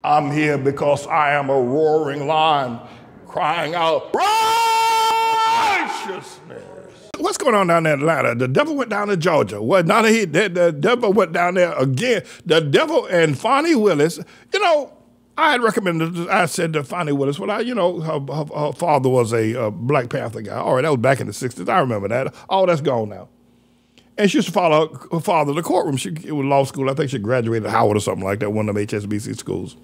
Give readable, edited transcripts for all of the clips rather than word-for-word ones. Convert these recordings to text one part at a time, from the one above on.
I'm here because I am a roaring lion crying out righteousness. What's going on down there in Atlanta? The devil went down to Georgia. Well, now the devil went down there again. The devil and Fonnie Willis, I had recommended, I said to Fonnie Willis, well, her father was a Black Panther guy. All right, that was back in the 60s. I remember that. All that's gone now. And she used to follow her father to the courtroom. It was law school. I think she graduated at Howard or something like that, one of them HSBC schools.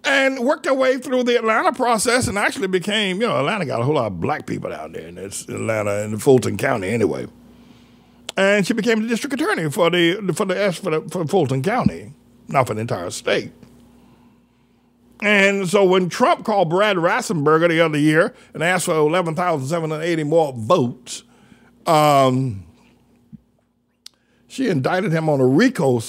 And worked her way through the Atlanta process and actually became, Atlanta got a whole lot of black people down there in Atlanta and Fulton County anyway. And she became the district attorney for Fulton County, not for the entire state. And so when Trump called Brad Rassenberger the other year and asked for 11,780 more votes, she indicted him on a RICO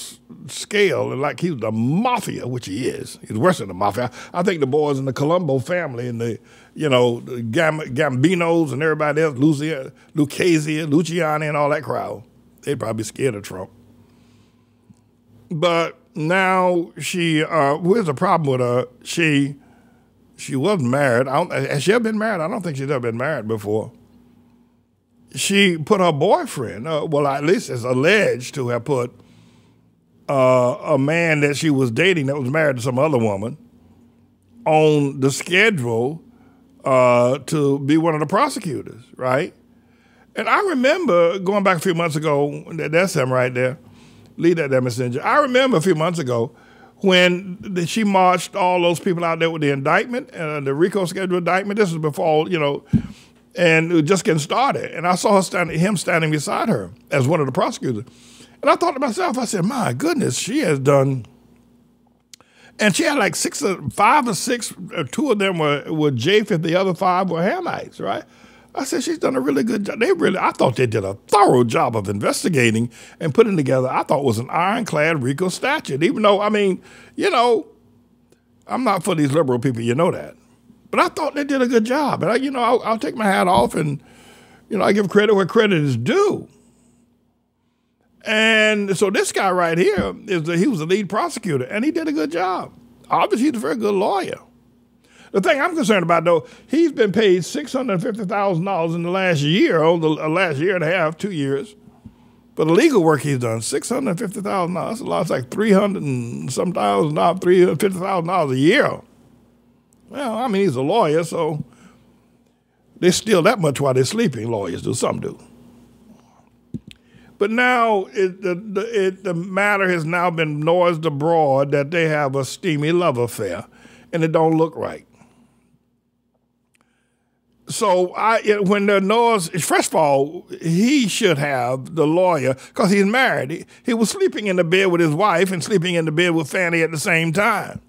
scale, like he was the mafia, which he is. He's worse than the mafia. I think the boys in the Colombo family and the Gambinos and everybody else, Lucchese, Luciani and all that crowd, they'd probably be scared of Trump. But now here's the problem with her. She wasn't married. Has she ever been married? I don't think she's ever been married before. She put her boyfriend, well, at least it's alleged to have put a man that she was dating that was married to some other woman on the schedule to be one of the prosecutors, right? And I remember going back a few months ago, that's him right there, leave that there, messenger. I remember a few months ago when she marched all those people out there with the indictment, the RICO schedule indictment. This was before, and it was just getting started. And I saw him standing beside her as one of the prosecutors. And I thought to myself, I said, my goodness, she has done, and she had like 5 or 6, 2 of them were Japheth, the other 5 were Hamites, right? I said, she's done a really good job. I thought they did a thorough job of investigating and putting together, I thought was an ironclad RICO statute, even though, I'm not for these liberal people, you know that. But I thought they did a good job. And, I'll take my hat off and, I give credit where credit is due. And so this guy right here, he was the lead prosecutor, and he did a good job. Obviously, he's a very good lawyer. The thing I'm concerned about, though, he's been paid $650,000 in the last year, or the last year and a half, 2 years, for the legal work he's done. $650,000. That's a lot. It's like $300,000 and some thousand, $350,000 a year. Well, he's a lawyer, so they steal that much while they're sleeping. Lawyers do, some do. But now the matter has now been noised abroad that they have a steamy love affair, and it don't look right. So when the noise, first of all, he should have, the lawyer, because he's married. He was sleeping in the bed with his wife and sleeping in the bed with Fannie at the same time,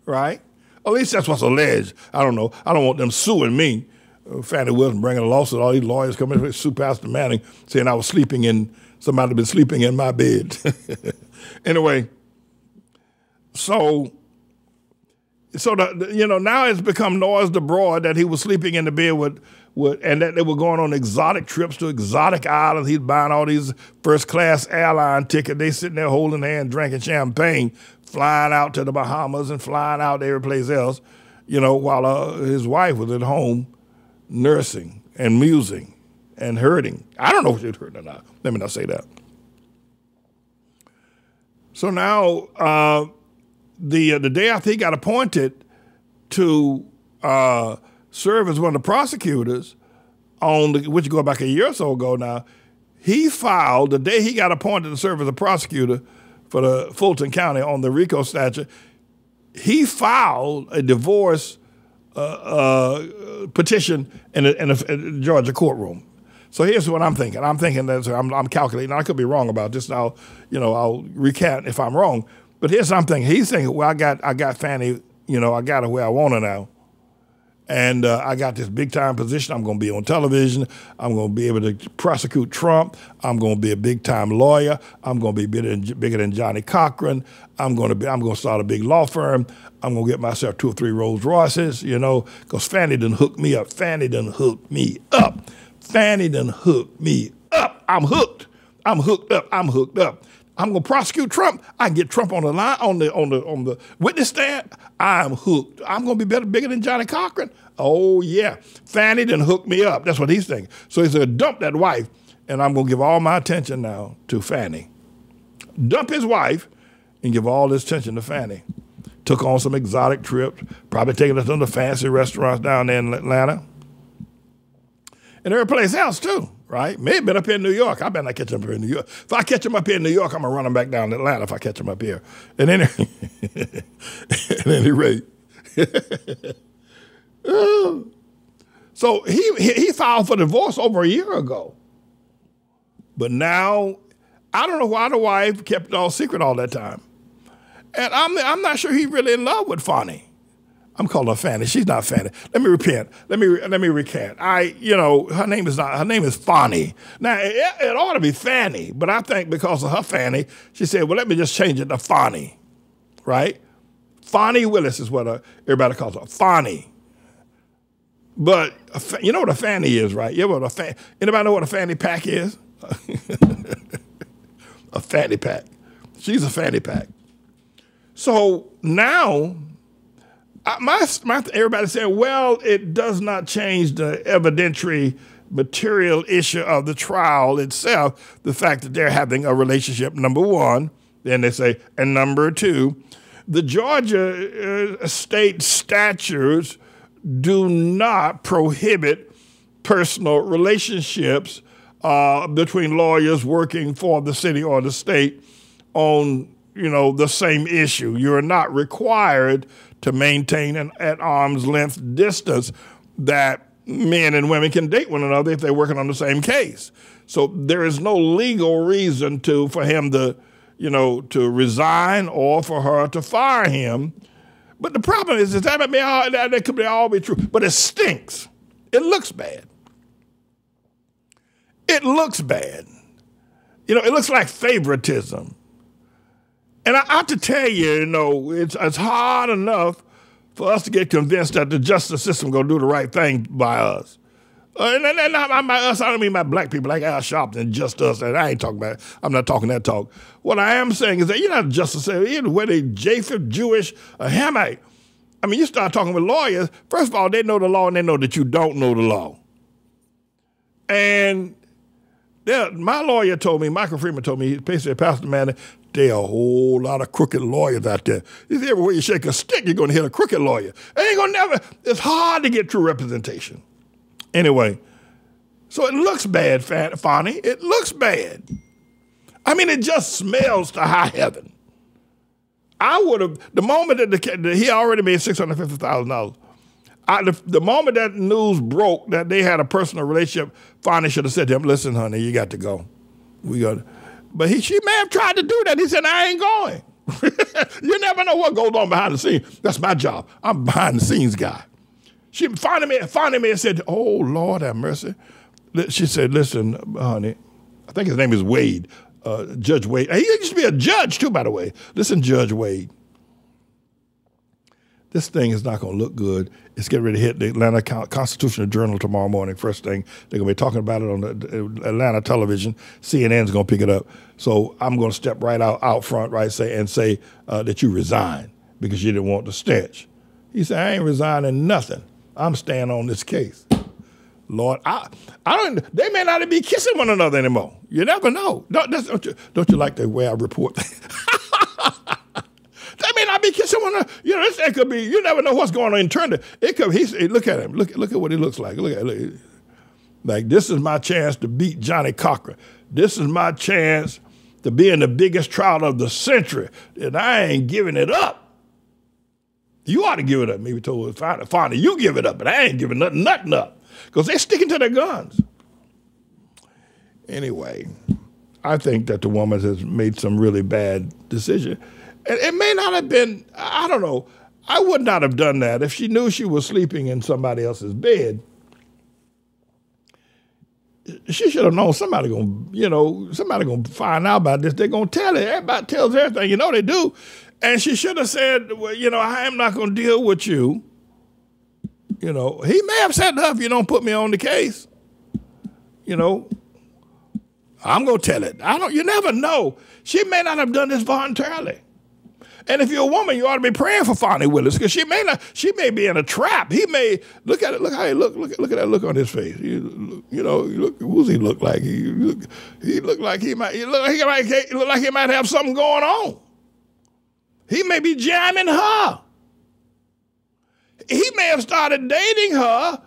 right? At least that's what's alleged. I don't know. I don't want them suing me. Fannie Wilson bringing a lawsuit. All these lawyers coming to sue Pastor Manning saying I was somebody been sleeping in my bed. Anyway, so now it's become noised abroad that he was sleeping in the bed with and that they were going on exotic trips to exotic islands. He's buying all these first-class airline tickets. They sitting there holding hands, drinking champagne, flying out to the Bahamas and flying out to every place else, while his wife was at home nursing and musing and hurting. I don't know if she's hurting or not. Let me not say that. So now, the day after he got appointed to serve as one of the prosecutors, which go back a year or so ago now, he filed, the day he got appointed to serve as a prosecutor for the Fulton County on the RICO statute, he filed a divorce petition in a Georgia courtroom. So here's what I'm thinking. I'm thinking that I'm calculating. I could be wrong about this. I'll recant if I'm wrong. But here's what I'm thinking. He's thinking, well, I got Fannie. I got her where I want her now, and I got this big time position. I'm going to be on television. I'm going to be able to prosecute Trump. I'm going to be a big time lawyer. I'm going to be bigger than Johnny Cochran. I'm going to start a big law firm. I'm going to get myself 2 or 3 Rolls Royces. Because Fannie done hooked me up. Fannie done hooked me up. Fannie done hooked me up. I'm hooked. I'm hooked up. I'm hooked up. I'm going to prosecute Trump. I can get Trump on the line, on the witness stand. I'm hooked. I'm going to be bigger than Johnny Cochran. Oh, yeah. Fannie done hooked me up. That's what he's thinking. So he's going to dump that wife, and I'm going to give all my attention now to Fannie. Dump his wife and give all his attention to Fannie. Took on some exotic trips, probably taking us to the fancy restaurants down there in Atlanta. And every place else, too, right? May have been up here in New York. I better not catch him up here in New York. If I catch him up here in New York, I'm going to run him back down to Atlanta if I catch him up here. At any rate. So he filed for divorce over a year ago. But now, I don't know why the wife kept it all secret all that time. And I'm not sure he's really in love with Fannie. I'm calling her Fannie. She's not Fannie. Let me repent. Let me recant. Her name is Fannie. Now, it ought to be Fannie, but I think because of her Fannie, she said, well, let me just change it to Fannie, right? Fannie Willis is what everybody calls her, Fannie. But you know what a fanny is, right? Anybody know what a fanny pack is? A fanny pack. She's a fanny pack. So now, everybody saying, well, it does not change the evidentiary material issue of the trial itself, the fact that they're having a relationship, number one. Then they say, and number two, the Georgia state statutes do not prohibit personal relationships between lawyers working for the city or the state on, the same issue. You're not required to maintain an at arm's length distance that men and women can date one another if they're working on the same case. So there is no legal reason for him to resign or for her to fire him. But the problem is that could all be true, but it stinks. It looks bad. It looks bad. It looks like favoritism. And I have to tell you, it's hard enough for us to get convinced that the justice system going to do the right thing by us. And not by us, I don't mean by black people like Al Sharpton, just us. And I ain't talking about it. I'm not talking that talk. What I am saying is that you're not justice system, whether Japheth, Jewish, or Hamite. I mean, you start talking with lawyers, first of all, they know the law and they know that you don't know the law. And my lawyer told me, Michael Freeman told me, he basically, Pastor Manning, there are a whole lot of crooked lawyers out there. He said, everywhere you shake a stick, you're going to hit a crooked lawyer. It's hard to get true representation. Anyway, so it looks bad, Fannie. It looks bad. I mean, it just smells to high heaven. I would have, the moment that he already made $650,000, the moment that news broke that they had a personal relationship, Fannie should have said to him, listen, honey, you got to go. But she may have tried to do that. He said, I ain't going. You never know what goes on behind the scenes. That's my job. I'm a behind the scenes guy. She finally me and said, oh, Lord have mercy. She said, listen, honey, I think his name is Wade, Judge Wade. He used to be a judge, too, by the way. Listen, Judge Wade. This thing is not going to look good. It's getting ready to hit the Atlanta Constitutional Journal tomorrow morning. First thing, they're going to be talking about it on the Atlanta television. CNN's going to pick it up. So I'm going to step right out front, right, say that you resign because you didn't want the stench. He said, I ain't resigning nothing. I'm staying on this case. Lord, they may not be kissing one another anymore. You never know. Don't you like the way I report things? They may not be kissing one another. It could be, you never know what's going on internally. It could, look at him. Look at what he looks like. Look. Like, this is my chance to beat Johnny Cochran. This is my chance to be in the biggest trial of the century. And I ain't giving it up. You ought to give it up. Maybe told Fannie, you give it up, but I ain't giving nothing up. Because they're sticking to their guns. Anyway, I think that the woman has made some really bad decision. And it may not have been, I don't know, I would not have done that if she knew she was sleeping in somebody else's bed. She should have known somebody gonna find out about this. They're gonna tell it. Everybody tells everything. They do. And she should have said, well, I am not going to deal with you. He may have said, if you don't put me on the case. I'm going to tell it. You never know. She may not have done this voluntarily. And if you're a woman, you ought to be praying for Fonnie Willis because she may be in a trap. He may, look at it, look how he look at that look on his face. Who's he look like? He look like he might have something going on. He may be jamming her. He may have started dating her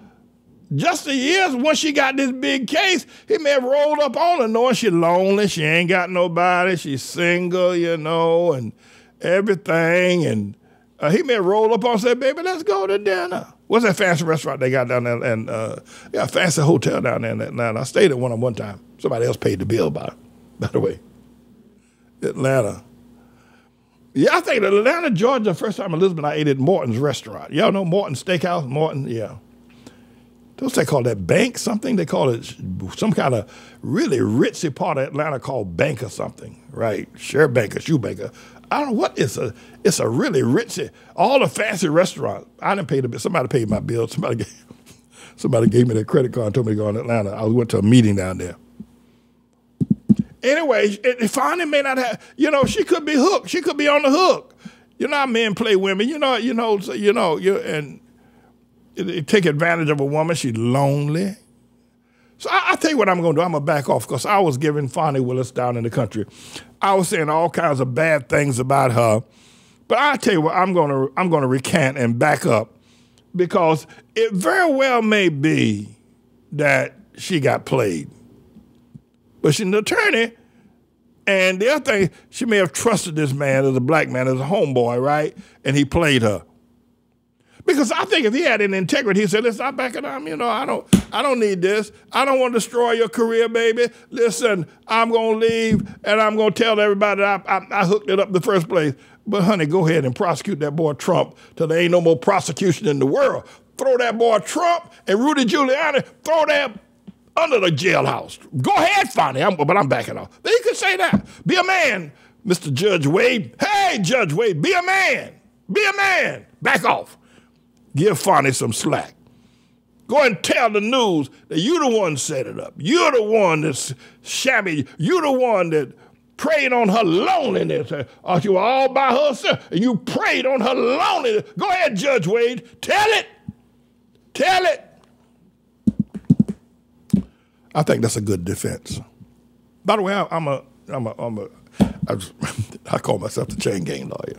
just a year when she got this big case. He may have rolled up on her knowing she's lonely, she ain't got nobody, she's single, and everything. And he may have rolled up on and said, baby, let's go to dinner. What's that fancy restaurant they got down there? And a fancy hotel down there in Atlanta. I stayed at one time. Somebody else paid the bill, by the way. Atlanta. Yeah, I think Atlanta, Georgia, the first time Elizabeth and I ate at Morton's restaurant. Y'all know Morton's Steakhouse? Morton, yeah. Don't they call that Bank something? They call it some kind of really ritzy part of Atlanta called Bank or something, right? Share Banker, Shoe Banker. I don't know what it's a really ritzy, all the fancy restaurants. I didn't pay the bill. Somebody paid my bill. Somebody gave me their credit card and told me to go to Atlanta. I went to a meeting down there. Anyway, Fonnie may not have, she could be hooked. She could be on the hook. You know how men play women. And they take advantage of a woman. She's lonely. So I tell you what I'm going to do. I'm going to back off because I was giving Fonnie Willis down in the country. I was saying all kinds of bad things about her. But I tell you what, I'm going to recant and back up because it very well may be that she got played. But she's an attorney, and the other thing, she may have trusted this man as a black man, as a homeboy, right? And he played her. Because I think if he had an integrity, he said, listen, I'm backing up, I don't need this. I don't want to destroy your career, baby. Listen, I'm going to leave, and I'm going to tell everybody that I hooked it up in the first place. But, honey, go ahead and prosecute that boy Trump till there ain't no more prosecution in the world. Throw that boy Trump and Rudy Giuliani, throw that under the jailhouse. Go ahead, Fonnie, but I'm backing off. Then you could say that. Be a man, Mr. Judge Wade. Hey, Judge Wade, be a man. Be a man. Back off. Give Fonnie some slack. Go and tell the news that you're the one set it up. You're the one that's shabby. You're the one that preyed on her loneliness. You were all by herself, and you preyed on her loneliness. Go ahead, Judge Wade. Tell it. Tell it. I think that's a good defense. By the way, I call myself the chain gang lawyer.